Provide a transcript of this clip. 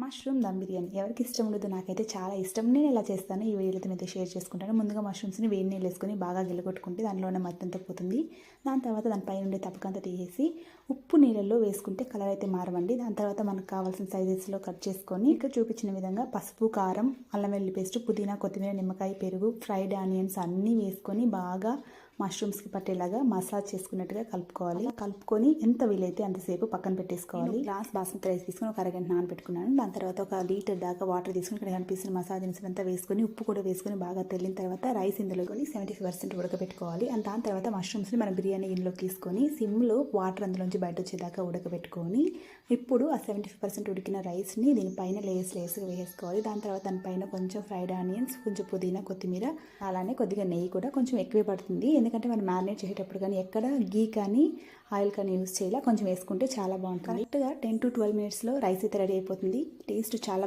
Mushroom dum biryani ఎవరికి ఇష్టం ఉండదు, నాకైతే చాలా ఇష్టం. నేను ఎలా చేస్తాను ఈ వీడియోతో మీతో షేర్ చేసుకుంటాను. ముందుగా మష్రూమ్స్ని వేడి నీళ్ళు వేసుకొని బాగా గిల్లగొట్టుకుంటే దానిలో ఉన్న మత్తంతా పోతుంది. దాని తర్వాత దానిపై ఉండే తప్పకంతా తీసేసి ఉప్పు నీళ్ళల్లో వేసుకుంటే కలర్ అయితే మారవండి. దాని తర్వాత మనకు కావాల్సిన సైజెస్లో కట్ చేసుకొని ఇక్కడ చూపించిన విధంగా పసుపు, కారం, అల్లం వెల్లుల్లి పేస్ట్, పుదీనా, కొత్తిమీర, నిమ్మకాయ, పెరుగు, ఫ్రైడ్ ఆనియన్స్ అన్నీ వేసుకొని బాగా మష్రూమ్స్కి పట్టేలాగా మసాజ్ చేసుకున్నట్టుగా కలుపుకోవాలి. కలుపుకొని ఎంత వీలైతే అంతసేపు పక్కన పెట్టేసుకోవాలి. గ్లాస్ బాస్మతి రైస్ తీసుకొని ఒక అరగంట నానబెట్టుకున్నాను. దాని తర్వాత ఒక లీటర్ దాకా వాటర్ తీసుకుని ఇక్కడ కనిపిస్తున్న మసాలా దినుసులు అంతా వేసుకొని ఉప్పు కూడా వేసుకొని బాగా తెల్లిన తర్వాత రైస్ ఇందులో కొని 70% ఉడకబెట్టుకోవాలి. అండ్ దాని తర్వాత మష్రూమ్స్ని మనం బిర్యానీ గిన్నెలో తీసుకొని సిమ్లో వాటర్ అందులోంచి బయట వచ్చేదాకా ఉడకబెట్టుకొని ఇప్పుడు ఆ 70% ఉడికిన రైస్ని దీనిపైన లేయర్స్గా వేసుకోవాలి. దాని తర్వాత దానిపైన కొంచెం ఫ్రైడ్ ఆనియన్స్, కొంచెం పుదీనా, కొత్తిమీర, అలానే కొద్దిగా నెయ్యి కూడా కొంచెం ఎక్కువే పడుతుంది. ఎందుకంటే మనం మ్యారినేట్ చేసేటప్పుడు కానీ ఎక్కడ గీ కానీ ఆయిల్ కానీ యూస్ చేయాలి. కొంచెం వేసుకుంటే చాలా బాగుంటుంది. కరెక్ట్గా 10 to 12 minutes రైస్ అయితే రెడీ అయిపోతుంది. టేస్ట్ చాలా